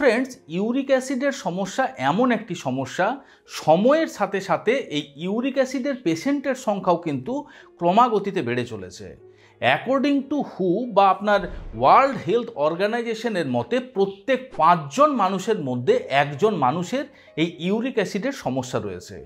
Friends, uric অ্যাসিডের সমস্যা এমন একটি সমস্যা, সময়ের সাথে সাথে এই ইউরিক অ্যাসিডের পেশেন্টের সংখ্যাও কিন্তু ক্রমাগতিতে বেড়ে চলেছে। অ্যাকর্ডিং টু হু বা আপনার ওয়ার্ল্ড হেলথ অর্গানাইজেশনের মতে প্রত্যেক 5 জন মানুষের মধ্যে একজন মানুষের এই ইউরিক অ্যাসিডের সমস্যা রয়েছে।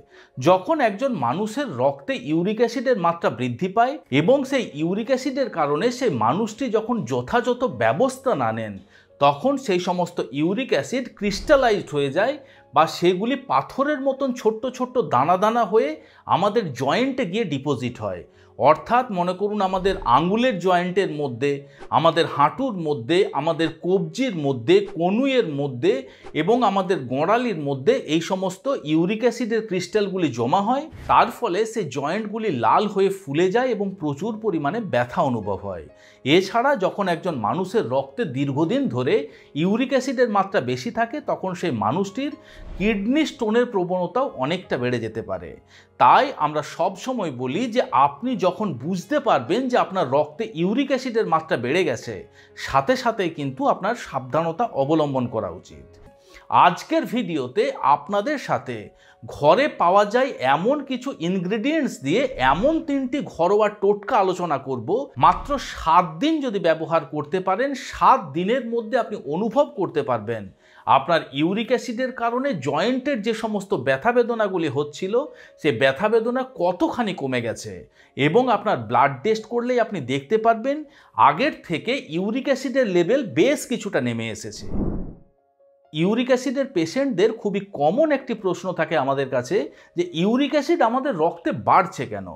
যখন একজন মানুষের রক্তে ইউরিক অ্যাসিডের মাত্রা বৃদ্ধি পায় এবং সেই ইউরিক অ্যাসিডের কারণে সেই মানুষটি যখন যথাযথ ব্যবস্থা না নেন, তখন সেই সমস্ত ইউরিক অ্যাসিড ক্রিস্টালাইজড হয়ে যায় বা সেগুলি পাথরের মতন ছোট্ট ছোট্ট দানা দানা হয়ে আমাদের জয়েন্টে গিয়ে ডিপোজিট হয়। অর্থাৎ মনে করুন আমাদের আঙ্গুলের জয়েন্টের মধ্যে, আমাদের হাঁটুর মধ্যে, আমাদের কবজির মধ্যে, কনুইয়ের মধ্যে এবং আমাদের গোড়ালির মধ্যে এই সমস্ত ইউরিক অ্যাসিডের ক্রিস্টালগুলি জমা হয়। তার ফলে সেই জয়েন্টগুলি লাল হয়ে ফুলে যায় এবং প্রচুর পরিমাণে ব্যথা অনুভব হয়। এছাড়া যখন একজন মানুষের রক্তে দীর্ঘদিন ধরে ইউরিক অ্যাসিডের মাত্রা বেশি থাকে, তখন সেই মানুষটির কিডনি স্টোনের প্রবণতাও অনেকটা বেড়ে যেতে পারে। তাই আমরা সব সময় বলি যে আপনি যখন বুঝতে পারবেন যে আপনার রক্তে ইউরিক অ্যাসিডের মাত্রা বেড়ে গেছে, সাথে সাথেই কিন্তু আপনার সাবধানতা অবলম্বন করা উচিত। আজকের ভিডিওতে আপনাদের সাথে ঘরে পাওয়া যায় এমন কিছু ইনগ্রেডিয়েন্টস দিয়ে এমন 3টি ঘরোয়া টোটকা আলোচনা করব। মাত্র 7 দিন যদি ব্যবহার করতে পারেন, 7 দিনের মধ্যে আপনি অনুভব করতে পারবেন আপনার ইউরিক অ্যাসিডের কারণে জয়েন্টের যে সমস্ত ব্যথা বেদনাগুলি হচ্ছিল, সে ব্যথা বেদনা কতখানি কমে গেছে এবং আপনার ব্লাড টেস্ট করলেই আপনি দেখতে পারবেন আগের থেকে ইউরিক অ্যাসিডের লেভেল বেশ কিছুটা নেমে এসেছে। ইউরিক অ্যাসিডের পেশেন্টদের খুবই কমন একটি প্রশ্ন থাকে আমাদের কাছে যে ইউরিক অ্যাসিড আমাদের রক্তে বাড়ছে কেন।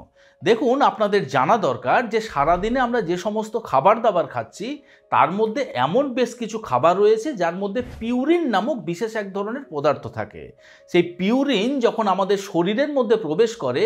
দেখুন, আপনাদের জানা দরকার যে সারাদিনে আমরা যে সমস্ত খাবার দাবার খাচ্ছি তার মধ্যে এমন বেশ কিছু খাবার রয়েছে যার মধ্যে পিউরিন নামক বিশেষ এক ধরনের পদার্থ থাকে। সেই পিউরিন যখন আমাদের শরীরের মধ্যে প্রবেশ করে,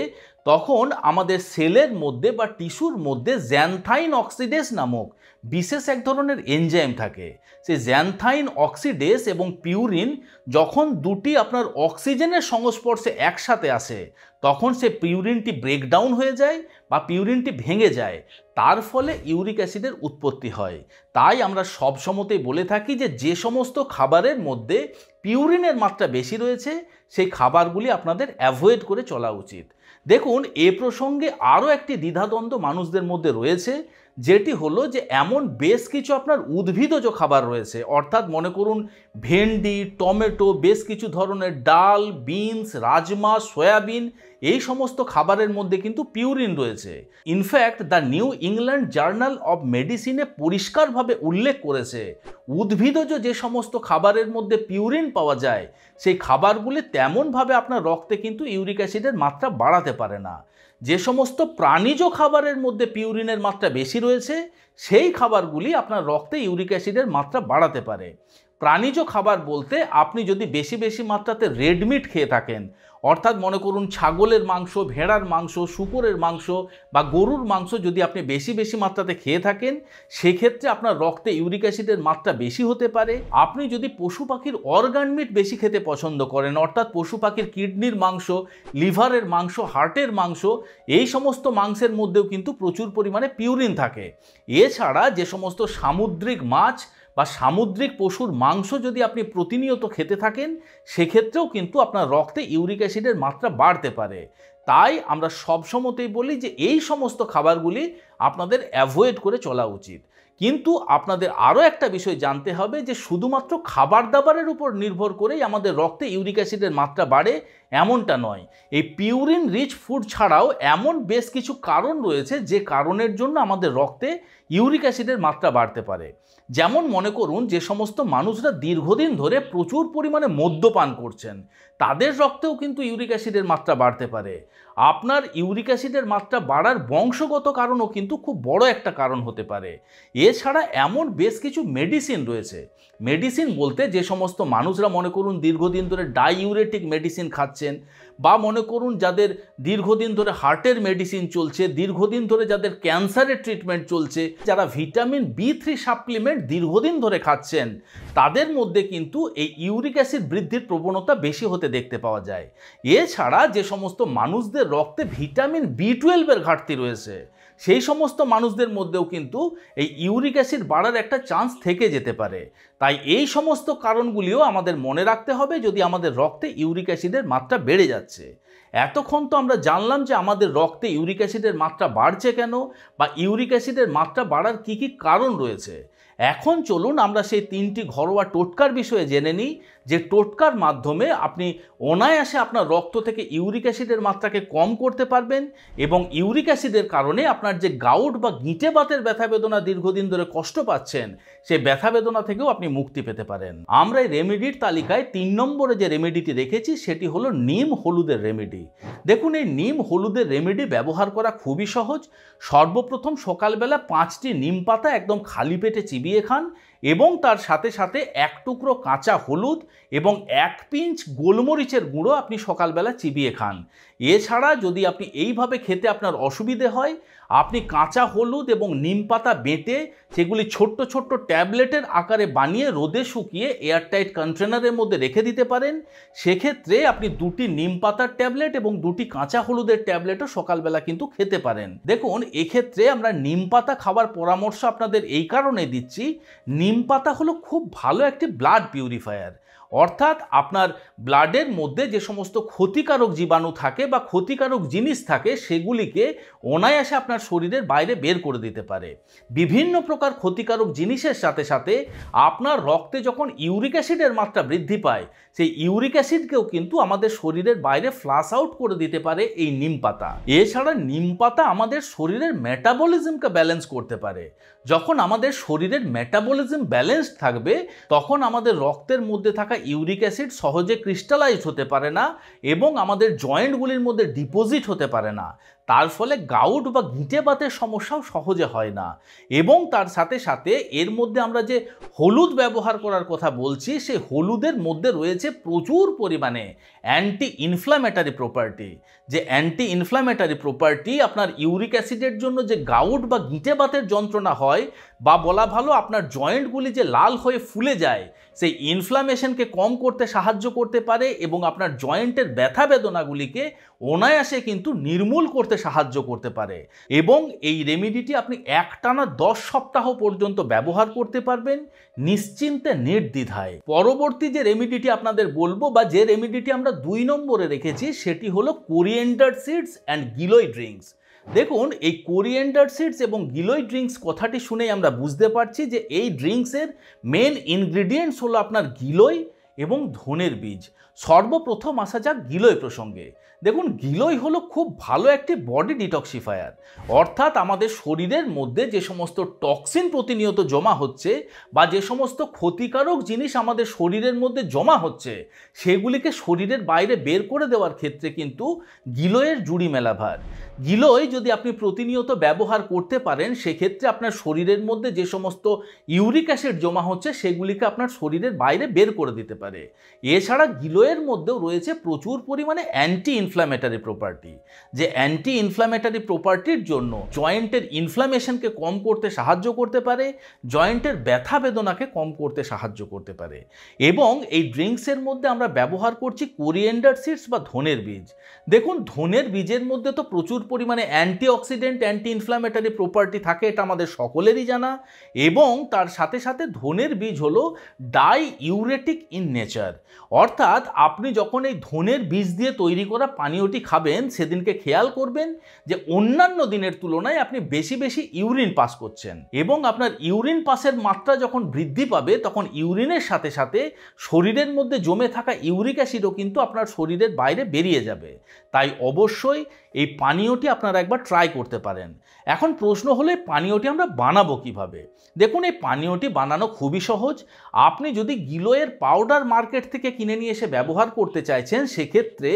তখন আমাদের সেলের মধ্যে বা টিস্যুর মধ্যে জ্যান্থাইন অক্সিডেস নামক বিশেষ এক ধরনের এনজাইম থাকে। সেই জ্যান্থাইন অক্সিডেস এবং পিউরিন যখন দুটি আপনার অক্সিজেনের সংস্পর্শে একসাথে আসে, তখন সে পিউরিনটি ব্রেকডাউন হয়ে যায় বা পিউরিনটি ভেঙে যায়। তার ফলে ইউরিক অ্যাসিডের উৎপত্তি হয়। তাই আমরা সব সময়তেই বলে থাকি যে যে সমস্ত খাবারের মধ্যে পিউরিনের মাত্রা বেশি রয়েছে সেই খাবারগুলি আপনাদের অ্যাভয়েড করে চলা উচিত। দেখুন, এ প্রসঙ্গে আরও একটি দ্বিধাদ্বন্দ্ব মানুষদের মধ্যে রয়েছে, যেটি হলো যে এমন বেশ কিছু আপনার উদ্ভিদজ খাবার রয়েছে। অর্থাৎ মনে করুন ভেন্ডি, টমেটো, বেশ কিছু ধরনের ডাল, বিনস, রাজমা, সয়াবিন, এই সমস্ত খাবারের মধ্যে কিন্তু পিউরিন রয়েছে। In fact the New England Journal of মেডিসিনে পরিষ্কারভাবে উল্লেখ করেছে উদ্ভিদজ যে সমস্ত খাবারের মধ্যে পিউরিন পাওয়া যায় সেই খাবারগুলি তেমনভাবে আপনার রক্তে কিন্তু ইউরিক অ্যাসিডের মাত্রা বাড়াতে পারে না। যে সমস্ত প্রাণীজ খাবারের মধ্যে পিউরিনের মাত্রা বেশি রয়েছে সেই খাবারগুলি আপনার রক্তে ইউরিক অ্যাসিডের মাত্রা বাড়াতে পারে। প্রাণীজ খাবার বলতে আপনি যদি বেশি বেশি মাত্রাতে রেড মিট খেয়ে থাকেন, অর্থাৎ মনে করুন ছাগলের মাংস, ভেড়ার মাংস, শূকরের মাংস বা গরুর মাংস যদি আপনি বেশি বেশি মাত্রাতে খেয়ে থাকেন, সেক্ষেত্রে আপনার রক্তে ইউরিক অ্যাসিডের মাত্রা বেশি হতে পারে। আপনি যদি পশু পাখির অর্গান মিট বেশি খেতে পছন্দ করেন, অর্থাৎ পশু পাখির কিডনির মাংস, লিভারের মাংস, হার্টের মাংস, এই সমস্ত মাংসের মধ্যেও কিন্তু প্রচুর পরিমাণে পিউরিন থাকে। এছাড়া যে সমস্ত সামুদ্রিক মাছ বা সামুদ্রিক পশুর মাংস যদি আপনি প্রতিনিয়ত খেতে থাকেন, সেক্ষেত্রেও কিন্তু আপনার রক্তে ইউরিক অ্যাসিডের মাত্রা বাড়তে পারে। তাই আমরা সবসময়তেই বলি যে এই সমস্ত খাবারগুলি আপনাদের অ্যাভয়েড করে চলা উচিত। কিন্তু আপনাদের আরও একটা বিষয় জানতে হবে যে শুধুমাত্র খাবার দাবারের উপর নির্ভর করেই আমাদের রক্তে ইউরিক অ্যাসিডের মাত্রা বাড়ে এমনটা নয়। এই পিউরিন রিচ ফুড ছাড়াও এমন বেশ কিছু কারণ রয়েছে যে কারণের জন্য আমাদের রক্তে ইউরিক অ্যাসিডের মাত্রা বাড়তে পারে। যেমন মনে করুন যে সমস্ত মানুষরা দীর্ঘদিন ধরে প্রচুর পরিমাণে মদ্যপান করছেন, তাদের রক্তেও কিন্তু ইউরিক অ্যাসিডের মাত্রা বাড়তে পারে। আপনার ইউরিক অ্যাসিডের মাত্রা বাড়ার বংশগত কারণও কিন্তু খুব বড় একটা কারণ হতে পারে। এছাড়া এমন বেশ কিছু মেডিসিন রয়েছে। মেডিসিন বলতে যে সমস্ত মানুষরা মনে করুন দীর্ঘদিন ধরে ডাইউরেটিক মেডিসিন খাচ্ছেন, বা মনে করুন যাদের দীর্ঘদিন ধরে হার্টের মেডিসিন চলছে, দীর্ঘদিন ধরে যাদের ক্যান্সারের ট্রিটমেন্ট চলছে, যারা ভিটামিন B3 সাপ্লিমেন্ট দীর্ঘদিন ধরে খাচ্ছেন, তাদের মধ্যে কিন্তু এই ইউরিক অ্যাসিড বৃদ্ধির প্রবণতা বেশি হতে দেখতে পাওয়া যায়। এছাড়া যে সমস্ত মানুষদের রক্তে ভিটামিন B12 এর ঘাটতি রয়েছে, সেই সমস্ত মানুষদের মধ্যেও কিন্তু এই ইউরিক অ্যাসিড বাড়ার একটা চান্স থেকে যেতে পারে। তাই এই সমস্ত কারণগুলিও আমাদের মনে রাখতে হবে যদি আমাদের রক্তে ইউরিক অ্যাসিডের মাত্রা বেড়ে যাচ্ছে। এতক্ষণ তো আমরা জানলাম যে আমাদের রক্তে ইউরিক অ্যাসিডের মাত্রা বাড়ছে কেন, বা ইউরিক অ্যাসিডের মাত্রা বাড়ার কী কী কারণ রয়েছে। এখন চলুন আমরা সেই 3টি ঘরোয়া টোটকার বিষয়ে জেনে নিই, যে টোটকার মাধ্যমে আপনি অনায়াসে আপনার রক্ত থেকে ইউরিক অ্যাসিডের মাত্রাকে কম করতে পারবেন এবং ইউরিক অ্যাসিডের কারণে আপনার যে গাউট বা গিঁটে বাতের ব্যথা বেদনা দীর্ঘদিন ধরে কষ্ট পাচ্ছেন, সেই ব্যথা বেদনা থেকেও আপনি মুক্তি পেতে পারেন। আমরা এই রেমেডির তালিকায় 3 নম্বরে যে রেমেডিটি রেখেছি সেটি হলো নিম হলুদের রেমেডি। দেখুন, এই নিম হলুদের রেমেডি ব্যবহার করা খুবই সহজ। সর্বপ্রথম সকালবেলা 5টি নিম পাতা একদম খালি পেটে চিবিয়ে খান এবং তার সাথে সাথে 1 টুকরো কাঁচা হলুদ এবং 1 পিঞ্চ গোলমরিচের গুঁড়ো আপনি সকালবেলা চিবিয়ে খান। এছাড়া যদি আপনি এইভাবে খেতে আপনার অসুবিধে হয়, আপনি কাঁচা হলুদ এবং নিম পাতা বেটে সেগুলি ছোট্ট ছোট্ট ট্যাবলেটের আকারে বানিয়ে রোদে শুকিয়ে এয়ারটাইট কন্টেনারের মধ্যে রেখে দিতে পারেন। সেক্ষেত্রে আপনি 2টি নিম পাতার ট্যাবলেট এবং 2টি কাঁচা হলুদের ট্যাবলেটও সকালবেলা কিন্তু খেতে পারেন। দেখুন, এক্ষেত্রে আমরা নিম পাতা খাবার পরামর্শ আপনাদের এই কারণে দিচ্ছি, নিম পাতা হলো খুব ভালো একটি ব্লাড পিউরিফায়ার। অর্থাৎ আপনার ব্লাডের মধ্যে যে সমস্ত ক্ষতিকারক জীবাণু থাকে বা ক্ষতিকারক জিনিস থাকে সেগুলিকে অনায়াসে আপনার শরীরের বাইরে বের করে দিতে পারে। বিভিন্ন প্রকার ক্ষতিকারক জিনিসের সাথে সাথে আপনার রক্তে যখন ইউরিক অ্যাসিডের মাত্রা বৃদ্ধি পায়, সেই ইউরিক অ্যাসিডকেও কিন্তু আমাদের শরীরের বাইরে ফ্লাশ আউট করে দিতে পারে এই নিম পাতা। এছাড়া নিম পাতা আমাদের শরীরের মেটাবলিজমকে ব্যালেন্স করতে পারে। যখন আমাদের শরীরের মেটাবলিজম ব্যালেন্সড থাকবে তখন আমাদের রক্তের মধ্যে থাকা ইউরিক অ্যাসিড সহজে ক্রিস্টালাইজ হতে পারে না এবং আমাদের জয়েন্টগুলির মধ্যে ডিপোজিট হতে পারে না। তার ফলে গাউট বা গিঁটে বাতের সমস্যাও সহজে হয় না। এবং তার সাথে সাথে এর মধ্যে আমরা যে হলুদ ব্যবহার করার কথা বলছি, সেই হলুদের মধ্যে রয়েছে প্রচুর পরিমাণে অ্যান্টি ইনফ্ল্যামেটারি প্রপার্টি। যে অ্যান্টি ইনফ্ল্যামেটারি প্রপার্টি আপনার ইউরিক অ্যাসিডের জন্য যে গাউট বা গিঁটে বাতের যন্ত্রণা হয়, বা বলা ভালো আপনার জয়েন্টগুলি যে লাল হয়ে ফুলে যায়, সেই ইনফ্লামেশনকে কম করতে সাহায্য করতে পারে এবং আপনার জয়েন্টের ব্যথা বেদনাগুলিকে অনায়াসে কিন্তু নির্মূল করতে সাহায্য করতে পারে। এবং এই রেমেডিটি আপনি একটানা 10 সপ্তাহ পর্যন্ত ব্যবহার করতে পারবেন নিশ্চিন্তে, নির্দ্বিধায়। পরবর্তী যে রেমেডিটি আপনাদের বলবো বা যে রেমেডিটি আমরা 2 নম্বরে রেখেছি সেটি হলো কোরিয়েন্ডার সিডস অ্যান্ড গিলোয় ড্রিঙ্কস। দেখুন, এই কোরিয়েন্ডার সিডস এবং গিলোয় ড্রিঙ্কস কথাটি শুনেই আমরা বুঝতে পারছি যে এই ড্রিঙ্কসের মেন ইনগ্রিডিয়েন্টস হলো আপনার গিলোয় এবং ধনের বীজ। সর্বপ্রথম আসা যাক গিলোয় প্রসঙ্গে। দেখুন, গিলোয় হলো খুব ভালো একটি বডি ডিটক্সিফায়ার। অর্থাৎ আমাদের শরীরের মধ্যে যে সমস্ত টক্সিন প্রতিনিয়ত জমা হচ্ছে বা যে সমস্ত ক্ষতিকারক জিনিস আমাদের শরীরের মধ্যে জমা হচ্ছে, সেগুলিকে শরীরের বাইরে বের করে দেওয়ার ক্ষেত্রে কিন্তু গিলোয়ের জুড়ি মেলা ভার। গিলোয় যদি আপনি প্রতিনিয়ত ব্যবহার করতে পারেন, সেক্ষেত্রে আপনার শরীরের মধ্যে যে সমস্ত ইউরিক অ্যাসিড জমা হচ্ছে সেগুলিকে আপনার শরীরের বাইরে বের করে দিতে পারে। এছাড়া গিলোয়ের মধ্যেও রয়েছে প্রচুর পরিমাণে অ্যান্টি ইনফ্ল্যামেটারি প্রপার্টি, যে অ্যান্টি ইনফ্ল্যামেটারি প্রপার্টির জন্য জয়েন্টের ইনফ্ল্যামেশনকে কম করতে সাহায্য করতে পারে, জয়েন্টের ব্যথা বেদনাকে কম করতে সাহায্য করতে পারে। এবং এই ড্রিঙ্কসের মধ্যে আমরা ব্যবহার করছি কোরিয়েন্ডার সিডস বা ধনের বীজ। দেখুন, ধনের বীজের মধ্যে তো প্রচুর পরিমাণে অ্যান্টিঅক্সিডেন্ট, অ্যান্টি ইনফ্ল্যামেটারি প্রপার্টি থাকে, এটা আমাদের সকলেরই জানা। এবং তার সাথে সাথে ধনের বীজ হলো ডাই ইউরেটিক ইন নেচার। অর্থাৎ আপনি যখন এই ধনের বীজ দিয়ে তৈরি করা পানীয়টি খাবেন, সেদিনকে খেয়াল করবেন যে অন্যান্য দিনের তুলনায় আপনি বেশি বেশি ইউরিন পাস করছেন এবং আপনার ইউরিন পাসের মাত্রা যখন বৃদ্ধি পাবে তখন ইউরিনের সাথে সাথে শরীরের মধ্যে জমে থাকা ইউরিক অ্যাসিডও কিন্তু আপনার শরীরের বাইরে বেরিয়ে যাবে। তাই অবশ্যই এই পানীয়টি আপনারা একবার ট্রাই করতে পারেন। এখন প্রশ্ন হলো এই পানীয়টি আমরা বানাবো কিভাবে? দেখুন, এই পানীয়টি বানানো খুবই সহজ। আপনি যদি গিলোয়ের পাউডার মার্কেট থেকে কিনে নিয়ে এসে ব্যবহার করতে চাইছেন, সেক্ষেত্রে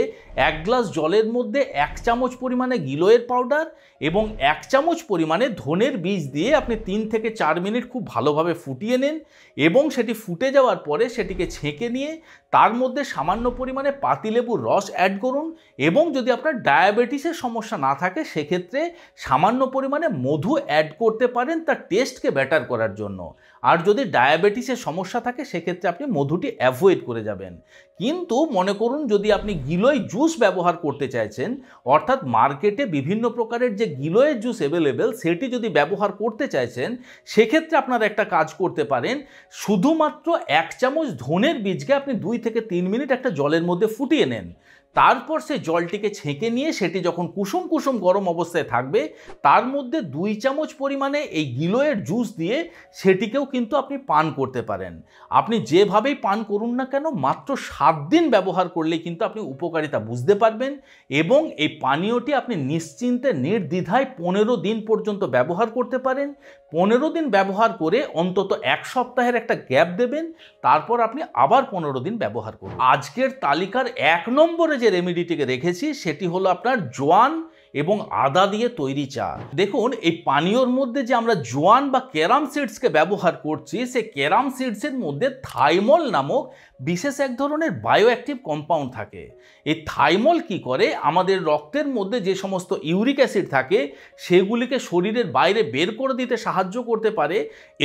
1 গ্লাস জলের মধ্যে 1 চামচ পরিমাণে গিলোয়ের পাউডার এবং 1 চামচ পরিমাণে ধনের বীজ দিয়ে আপনি 3 থেকে 4 মিনিট খুব ভালোভাবে ফুটিয়ে নেন এবং সেটি ফুটে যাওয়ার পরে সেটিকে ছেঁকে নিয়ে তার মধ্যে সামান্য পরিমাণে পাতিলেবুর রস অ্যাড করুন এবং যদি আপনার ডায়াবেটিসের সমস্যা না থাকে সেক্ষেত্রে সামান্য পরিমাণে মধু অ্যাড করতে পারেন তার টেস্টকে বেটার করার জন্য। আর যদি ডায়াবেটিসের সমস্যা থাকে সেক্ষেত্রে আপনি মধুটি অ্যাভয়েড করে যাবেন। কিন্তু মনে করুন যদি আপনি গিলোয় জুস ব্যবহার করতে চাইছেন, অর্থাৎ মার্কেটে বিভিন্ন প্রকারের যে গিলোয়ের জুস অ্যাভেলেবেল সেটি যদি ব্যবহার করতে চাইছেন, সেক্ষেত্রে আপনারা একটা কাজ করতে পারেন, শুধুমাত্র 1 চামচ ধনের বীজকে আপনি 2 থেকে 3 মিনিট একটা জলের মধ্যে ফুটিয়ে নেন। তারপর সেই জলটিকে ছেঁকে নিয়ে সেটি যখন কুসুম কুসুম গরম অবস্থায় থাকবে, তার মধ্যে 2 চামচ পরিমাণে এই গিলোয়ের জুস দিয়ে সেটিকেও কিন্তু আপনি পান করতে পারেন। আপনি যেভাবেই পান করুন না কেন, মাত্র 7 দিন ব্যবহার করলেই কিন্তু আপনি উপকারিতা বুঝতে পারবেন এবং এই পানীয়টি আপনি নিশ্চিন্তে নির্দ্বিধায় 15 দিন পর্যন্ত ব্যবহার করতে পারেন। 15 দিন ব্যবহার করে অন্তত 1 সপ্তাহের একটা গ্যাপ দেবেন, তারপর আপনি আবার 15 দিন ব্যবহার করুন। আজকের তালিকার 1 নম্বরে যে রেমেডিটিকে রেখেছি সেটি হলো আপনার জোয়ান এবং আদা দিয়ে তৈরি চা। দেখুন, এই পানীয়র মধ্যে যে আমরা জোয়ান বা ক্যারাম সিডসকে ব্যবহার করছি, সেই ক্যারাম সিডসের মধ্যে থাইমল নামক বিশেষ এক ধরনের বায়োঅ্যাক্টিভ কম্পাউন্ড থাকে। এই থাইমল কি করে, আমাদের রক্তের মধ্যে যে সমস্ত ইউরিক অ্যাসিড থাকে সেগুলিকে শরীরের বাইরে বের করে দিতে সাহায্য করতে পারে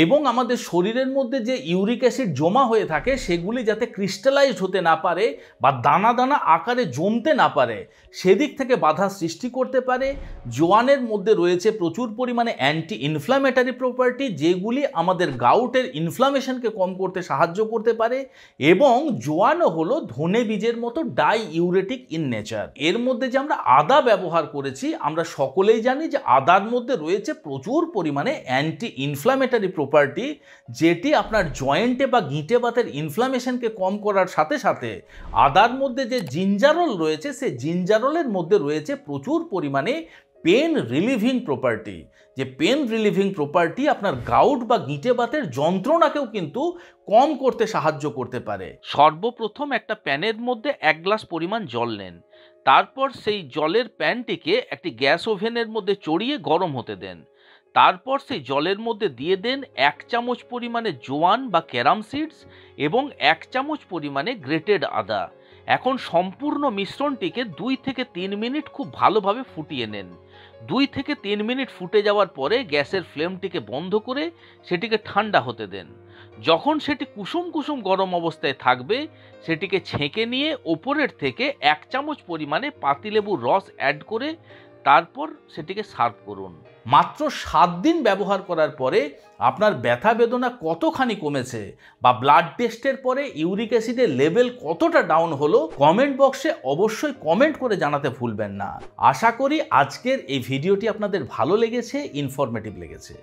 এবং আমাদের শরীরের মধ্যে যে ইউরিক অ্যাসিড জমা হয়ে থাকে সেগুলি যাতে ক্রিস্টালাইজড হতে না পারে বা দানা দানা আকারে জমতে না পারে, সেদিক থেকে বাধা সৃষ্টি করতে পারে। জোয়ানের মধ্যে রয়েছে প্রচুর পরিমাণে অ্যান্টি ইনফ্ল্যামেটারি প্রপার্টি, যেগুলি আমাদের গাউটের ইনফ্লামেশনকে কম করতে সাহায্য করতে পারে। এবং জোয়ানও হলো ধনে বীজের মতো ডাই ইউরেটিক ইন নেচার। এর মধ্যে যে আমরা আদা ব্যবহার করেছি, আমরা সকলেই জানি যে আদার মধ্যে রয়েছে প্রচুর পরিমাণে অ্যান্টি ইনফ্ল্যামেটারি প্রপার্টি, যেটি আপনার জয়েন্টে বা গিঁটে বাতের ইনফ্লামেশনকে কম করার সাথে সাথে আদার মধ্যে যে জিঞ্জারল রয়েছে, সেই জিঞ্জারলের মধ্যে রয়েছে প্রচুর পরিমাণে পেন রিলিভিং প্রপার্টি। যে পেন রিলিভিং প্রপার্টি আপনার গাউট বা গিঁটে বাতের যন্ত্রণাকেও কিন্তু কম করতে সাহায্য করতে পারে। সর্বপ্রথম একটা প্যানের মধ্যে 1 গ্লাস পরিমাণ জল নেন, তারপর সেই জলের প্যানটিকে একটি গ্যাস ওভেনের মধ্যে চড়িয়ে গরম হতে দেন। তারপর সেই জলের মধ্যে দিয়ে দেন 1 চামচ পরিমাণে জোয়ান বা ক্যারাম সিডস এবং 1 চামচ পরিমাণে গ্রেটেড আদা। এখন সম্পূর্ণ মিশ্রণটিকে 2 থেকে 3 মিনিট খুব ভালোভাবে ফুটিয়ে নেন। 2 থেকে 3 মিনিট ফুটে যাওয়ার পরে গ্যাসের ফ্লেমটিকে বন্ধ করে সেটিকে ঠান্ডা হতে দেন। যখন সেটি কুসুম কুসুম গরম অবস্থায় থাকবে, সেটিকে ছেঁকে নিয়ে ওপরের থেকে 1 চামচ পরিমাণে পাতিলেবুর রস অ্যাড করে তারপর সেটিকে সার্ভ করুন। মাত্র 7 দিন ব্যবহার করার পরে আপনার ব্যথা বেদনা কতখানি কমেছে বা ব্লাড টেস্টের পরে ইউরিক অ্যাসিডের লেভেল কতটা ডাউন হলো, কমেন্ট বক্সে অবশ্যই কমেন্ট করে জানাতে ভুলবেন না। আশা করি আজকের এই ভিডিওটি আপনাদের ভালো লেগেছে, ইনফরমেটিভ লেগেছে।